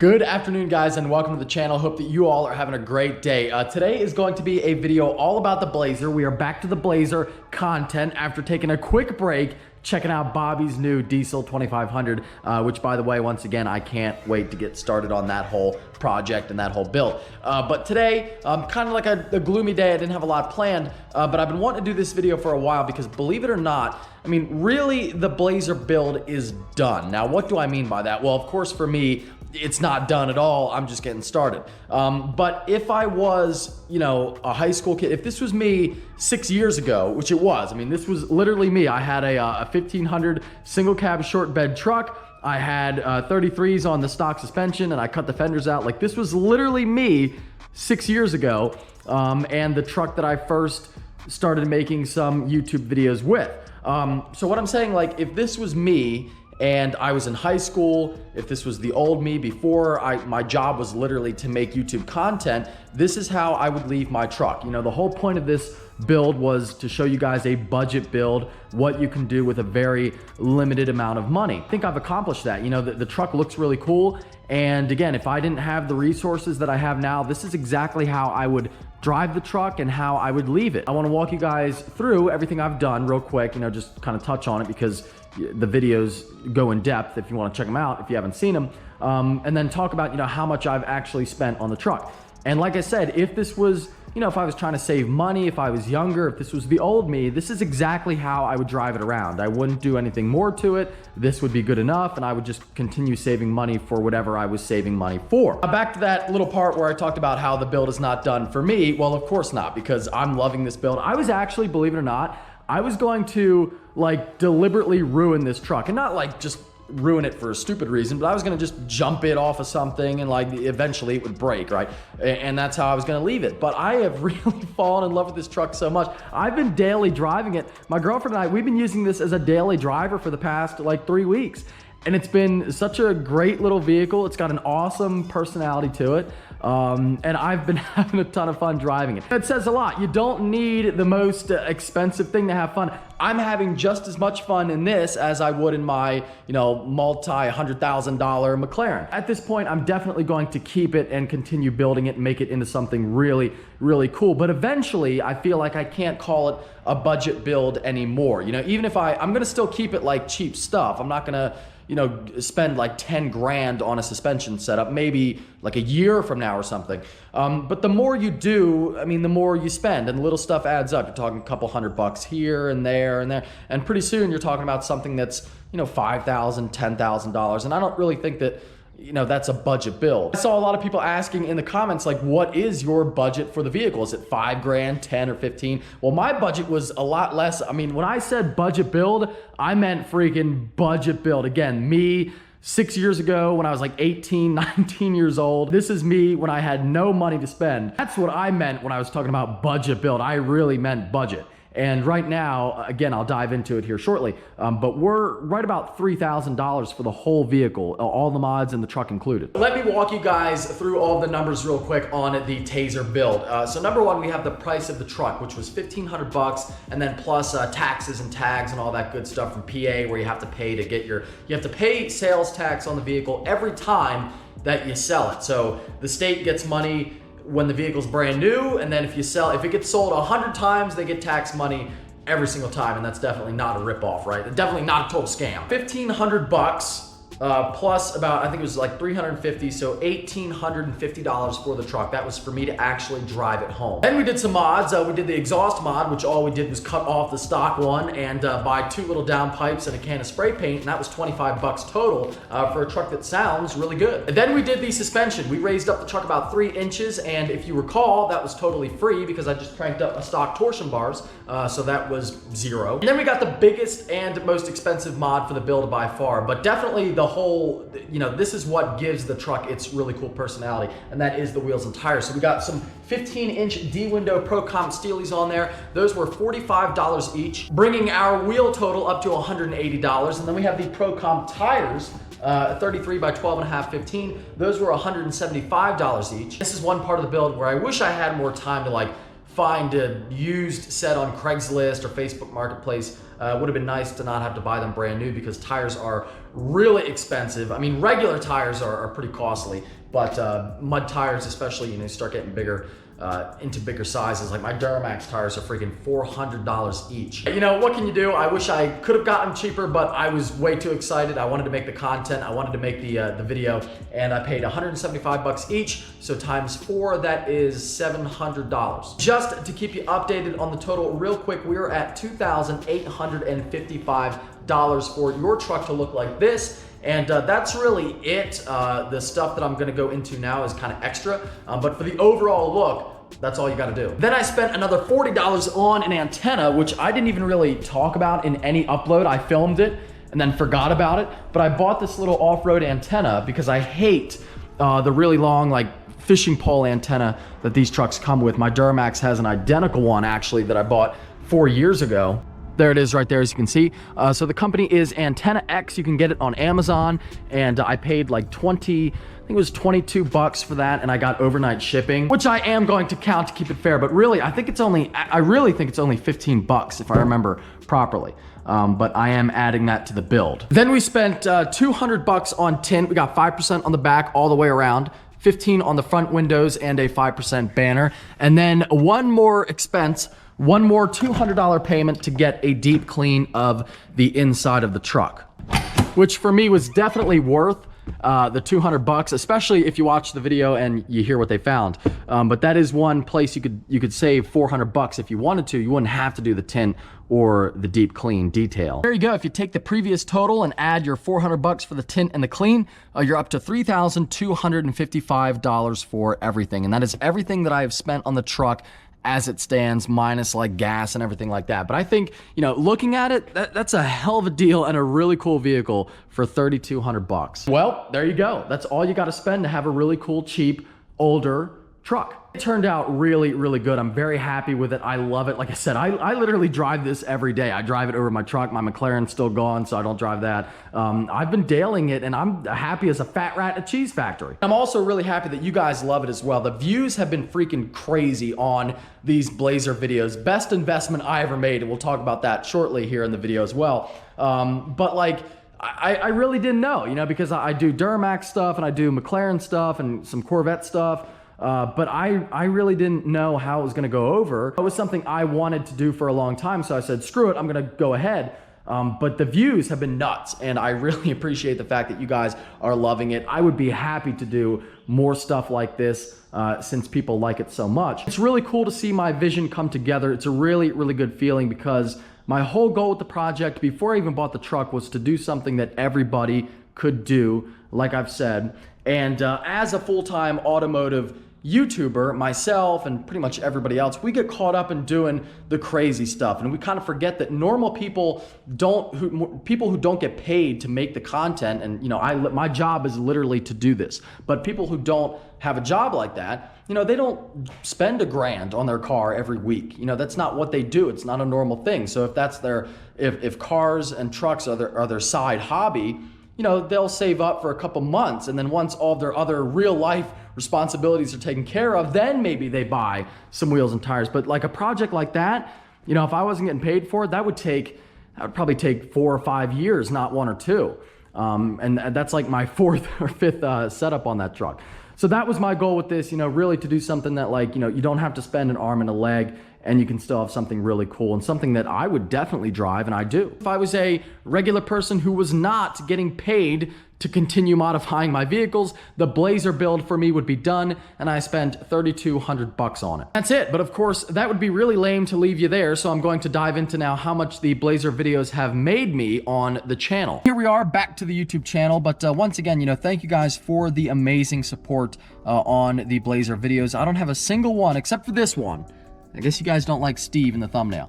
Good afternoon, guys, and welcome to the channel. Hope that you all are having a great day. Today is going to be a video all about the BLAZER. We are back to the BLAZER content after taking a quick break, checking out Bobby's new Diesel 2500, which, by the way, once again, I can't wait to get started on that whole project and that whole build. But today, kind of like a gloomy day. I didn't have a lot planned, but I've been wanting to do this video for a while because, believe it or not, I mean, really, the BLAZER build is done. Now, what do I mean by that? Well, of course, for me, it's not done at all. I'm just getting started. But if I was, a high school kid, if this was me 6 years ago, which it was, I mean, this was literally me. I had a 1500 single cab short bed truck. I had 33s on the stock suspension and I cut the fenders out. Like, this was literally me 6 years ago. And the truck that I first started making some YouTube videos with. So what I'm saying, like, if this was me and I was in high school, if this was the old me before my job was literally to make YouTube content, this is how I would leave my truck. The whole point of this build was to show you guys a budget build, what you can do with a very limited amount of money. I think I've accomplished that. The truck looks really cool. And again, if I didn't have the resources that I have now, this is exactly how I would drive the truck and how I would leave it. I want to walk you guys through everything I've done real quick, just kind of touch on it because the videos go in depth if you want to check them out if you haven't seen them, and then talk about how much I've actually spent on the truck. And like I said, if this was if I was trying to save money, if I was younger, if this was the old me, this is exactly how I would drive it around. I wouldn't do anything more to it. This would be good enough, and I would just continue saving money for whatever I was saving money for. Now, back to that little part where I talked about how the build is not done for me. Well, of course not, because I'm loving this build. I was actually, believe it or not, I was going to deliberately ruin this truck, and not just ruin it for a stupid reason, but I was gonna just jump it off of something and eventually it would break, right? And that's how I was gonna leave it. But I have really fallen in love with this truck so much. I've been daily driving it. My girlfriend and I, we've been using this as a daily driver for the past 3 weeks. And it's been such a great little vehicle. It's got an awesome personality to it. And I've been having a ton of fun driving it. It says a lot. You don't need the most expensive thing to have fun. I'm having just as much fun in this as I would in my, multi-$100,000 McLaren. At this point, I'm definitely going to keep it and continue building it and make it into something really, really cool. But eventually, I feel like I can't call it a budget build anymore. Even if I'm gonna still keep it like cheap stuff. I'm not gonna spend 10 grand on a suspension setup, maybe a year from now or something. But the more you do, the more you spend, and little stuff adds up. You're talking a couple $100 here and there and there. And pretty soon you're talking about something that's, $5,000, $10,000. And I don't really think that, that's a budget build. I saw a lot of people asking in the comments, what is your budget for the vehicle? Is it 5 grand, 10 or 15? Well, my budget was a lot less. When I said budget build, I meant freaking budget build. Again, me 6 years ago when I was 18, 19 years old. This is me when I had no money to spend. That's what I meant when I was talking about budget build. I really meant budget. And right now, again, I'll dive into it here shortly, but we're right about $3,000 for the whole vehicle, all the mods and the truck included. Let me walk you guys through all the numbers real quick on the TAZER build. So number one, we have the price of the truck, which was $1,500, and then plus taxes and tags and all that good stuff from PA, where you have to pay to get you have to pay sales tax on the vehicle every time that you sell it. So the state gets money when the vehicle's brand new, and then if it gets sold 100 times, they get tax money every single time, and that's definitely not a ripoff, right? Definitely not a total scam. $1,500 plus about, I think it was $350, so $1,850 for the truck. That was for me to actually drive it home. Then we did some mods. We did the exhaust mod, which all we did was cut off the stock one and buy 2 little downpipes and a can of spray paint, and that was $25 total for a truck that sounds really good. And then we did the suspension. We raised up the truck about 3 inches, and if you recall, that was totally free because I just cranked up my stock torsion bars, so that was $0. And then we got the biggest and most expensive mod for the build by far, but definitely the whole, this is what gives the truck its really cool personality, and that is the wheels and tires. So we got some 15-inch D-window Pro Comp Steelies on there. Those were $45 each, bringing our wheel total up to $180. And then we have the Pro Comp tires, 33 by 12.5, 15. Those were $175 each. This is one part of the build where I wish I had more time to find a used set on Craigslist or Facebook Marketplace It would have been nice to not have to buy them brand new because tires are really expensive. I mean, regular tires are pretty costly, but mud tires especially, you know, start getting bigger, into bigger sizes. Like my Duramax tires are freaking $400 each. You know, what can you do? I wish I could have gotten cheaper, but I was way too excited. I wanted to make the content, I wanted to make the video, and I paid 175 bucks each, so times 4, that is $700. Just to keep you updated on the total real quick, we are at $2,855 for your truck to look like this. And that's really it. The stuff that I'm gonna go into now is kind of extra, but for the overall look, that's all you gotta do. Then I spent another $40 on an antenna, which I didn't even really talk about in any upload. I filmed it and then forgot about it, but I bought this little off-road antenna because I hate the really long, like, fishing pole antenna that these trucks come with. My Duramax has an identical one, actually, that I bought 4 years ago. There it is right there, as you can see. So the company is Antenna X. You can get it on Amazon, and I paid like I think it was 22 bucks for that, and I got overnight shipping, which I am going to count to keep it fair, but really, I really think it's only 15 bucks if I remember properly. But I am adding that to the build. Then we spent 200 bucks on tint. We got 5% on the back all the way around, 15 on the front windows, and a 5% banner. And then one more $200 payment to get a deep clean of the inside of the truck, which for me was definitely worth the 200 bucks, especially if you watch the video and you hear what they found. But that is one place you could save 400 bucks if you wanted to. You wouldn't have to do the tint or the deep clean detail. There you go. If you take the previous total and add your 400 bucks for the tint and the clean, you're up to $3,255 for everything. And that is everything that I have spent on the truck as it stands, minus like gas and everything like that. But I think, you know, looking at it, that's a hell of a deal and a really cool vehicle for 3,200 bucks. Well, there you go. That's all you got to spend to have a really cool, cheap, older truck. It turned out really, really good. I'm very happy with it. I love it. Like I said, I literally drive this every day. I drive it over my truck. My McLaren's still gone, so I don't drive that. I've been dailing it, and I'm happy as a fat rat at a cheese factory. I'm also really happy that you guys love it as well. The views have been freaking crazy on these Blazer videos. Best investment I ever made, and we'll talk about that shortly here in the video as well. But like, I really didn't know, you know, because I do Duramax stuff, and I do McLaren stuff, and some Corvette stuff. But I really didn't know how it was going to go over. It was something I wanted to do for a long time, so I said, screw it, I'm going to go ahead. But the views have been nuts, and I really appreciate the fact that you guys are loving it. I would be happy to do more stuff like this since people like it so much. It's really cool to see my vision come together. It's a really, really good feeling because my whole goal with the project before I even bought the truck was to do something that everybody could do, like I've said. And as a full-time automotive YouTuber, myself and pretty much everybody else, we get caught up in doing the crazy stuff, and we kind of forget that normal people people who don't get paid to make the content, and you know, my job is literally to do this, but people who don't have a job like that, you know, they don't spend $1,000 on their car every week. You know, that's not what they do. It's not a normal thing. So if that's if cars and trucks are their side hobby, you know, they'll save up for a couple months, and then once all their other real life responsibilities are taken care of, then maybe they buy some wheels and tires. But like a project like that, you know, if I wasn't getting paid for it, that would probably take 4 or 5 years, not 1 or 2. And that's like my 4th or 5th setup on that truck. So that was my goal with this, you know, really to do something that, like, you know, you don't have to spend an arm and a leg, and you can still have something really cool and something that I would definitely drive, and I do. If I was a regular person who was not getting paid to continue modifying my vehicles, the Blazer build for me would be done, and I spent 3,200 bucks on it. That's it, but of course, that would be really lame to leave you there, so I'm going to dive into now how much the Blazer videos have made me on the channel. Here we are, back to the YouTube channel, but once again, you know, thank you guys for the amazing support on the Blazer videos. I don't have a single one, except for this one. I guess you guys don't like Steve in the thumbnail.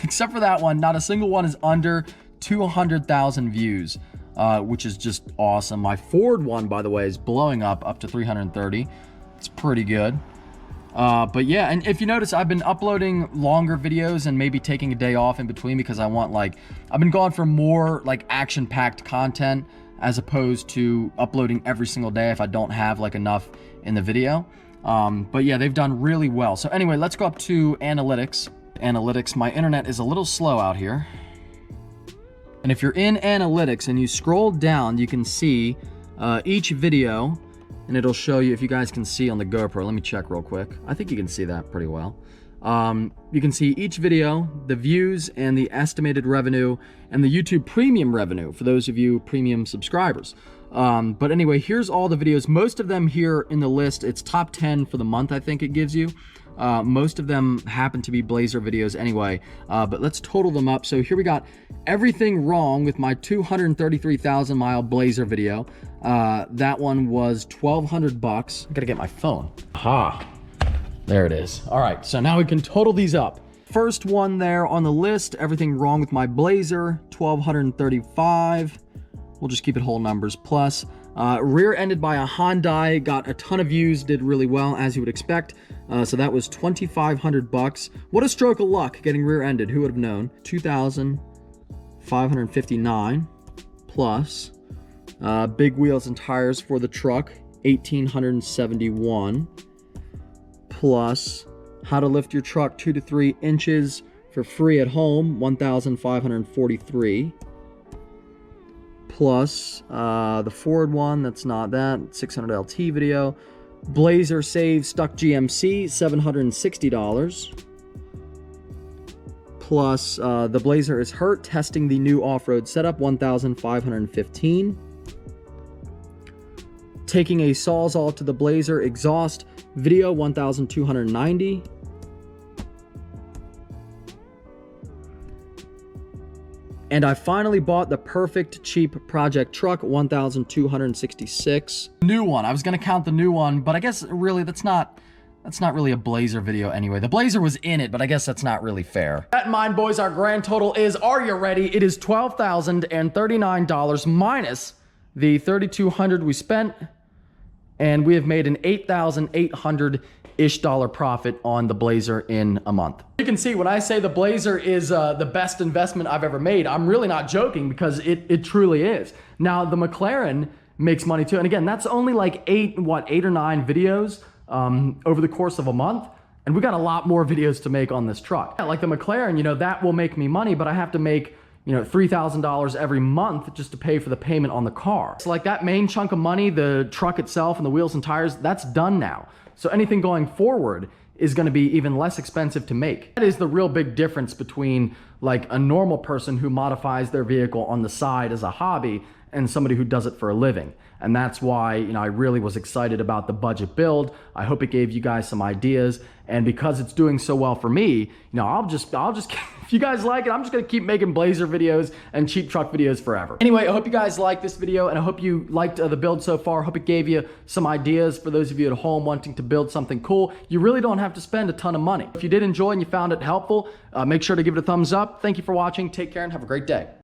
Except for that one, not a single one is under 200,000 views, which is just awesome. My Ford one, by the way, is blowing up to 330. It's pretty good. But yeah, and if you notice, I've been uploading longer videos and maybe taking a day off in between because I want, like, I've been going for more like action-packed content as opposed to uploading every single day if I don't have like enough in the video. But yeah, they've done really well. So anyway, let's go up to analytics. My internet is a little slow out here. And if you're in analytics and you scroll down, you can see each video, and it'll show you, if you guys can see on the GoPro. Let me check real quick. I think you can see that pretty well. You can see each video, the views, and the estimated revenue, and the YouTube premium revenue for those of you premium subscribers. But anyway, here's all the videos. Most of them here in the list, it's top 10 for the month, I think it gives you. Most of them happen to be BLAZER videos anyway, but let's total them up. So here we got everything wrong with my 233,000 mile BLAZER video. That one was $1,200. I gotta get my phone. Aha, there it is. All right, so now we can total these up. First one there on the list, everything wrong with my BLAZER, $1,235. We'll just keep it whole numbers plus. Rear-ended by a Hyundai, got a ton of views, did really well as you would expect. So that was $2,500. What a stroke of luck getting rear-ended. Who would have known? 2,559 plus. Big wheels and tires for the truck, 1,871 plus. How to lift your truck 2 to 3 inches for free at home, 1,543. Plus the Ford one, that's not that, 600 LT video. BLAZER save stuck GMC, $760. Plus the BLAZER is hurt testing the new off-road setup, 1,515. Taking a Sawzall to the BLAZER exhaust video, 1,290. And I finally bought the perfect cheap project truck, 1,266. New one. I was gonna count the new one, but I guess really that's not really a BLAZER video anyway. The BLAZER was in it, but I guess that's not really fair. That in mind, boys, our grand total is, are you ready? It is $12,039 minus the $3,200 we spent, and we have made an $8,800-ish profit on the BLAZER in a month. You can see when I say the BLAZER is the best investment I've ever made, I'm really not joking, because it truly is. Now the McLaren makes money too, and again, that's only like 8 or 9 videos over the course of a month, and we got a lot more videos to make on this truck. Like the McLaren, you know, that will make me money, but I have to make, you know, $3,000 every month just to pay for the payment on the car. So like that main chunk of money, the truck itself and the wheels and tires, that's done now. So anything going forward is going to be even less expensive to make. That is the real big difference between like a normal person who modifies their vehicle on the side as a hobby and somebody who does it for a living. And that's why, you know, I really was excited about the budget build. I hope it gave you guys some ideas. And because it's doing so well for me, you know, I'll just if you guys like it, I'm just gonna keep making BLAZER videos and cheap truck videos forever. Anyway, I hope you guys liked this video, and I hope you liked the build so far. I hope it gave you some ideas for those of you at home wanting to build something cool. You really don't have to spend a ton of money. If you did enjoy and you found it helpful, make sure to give it a thumbs up. Thank you for watching. Take care and have a great day.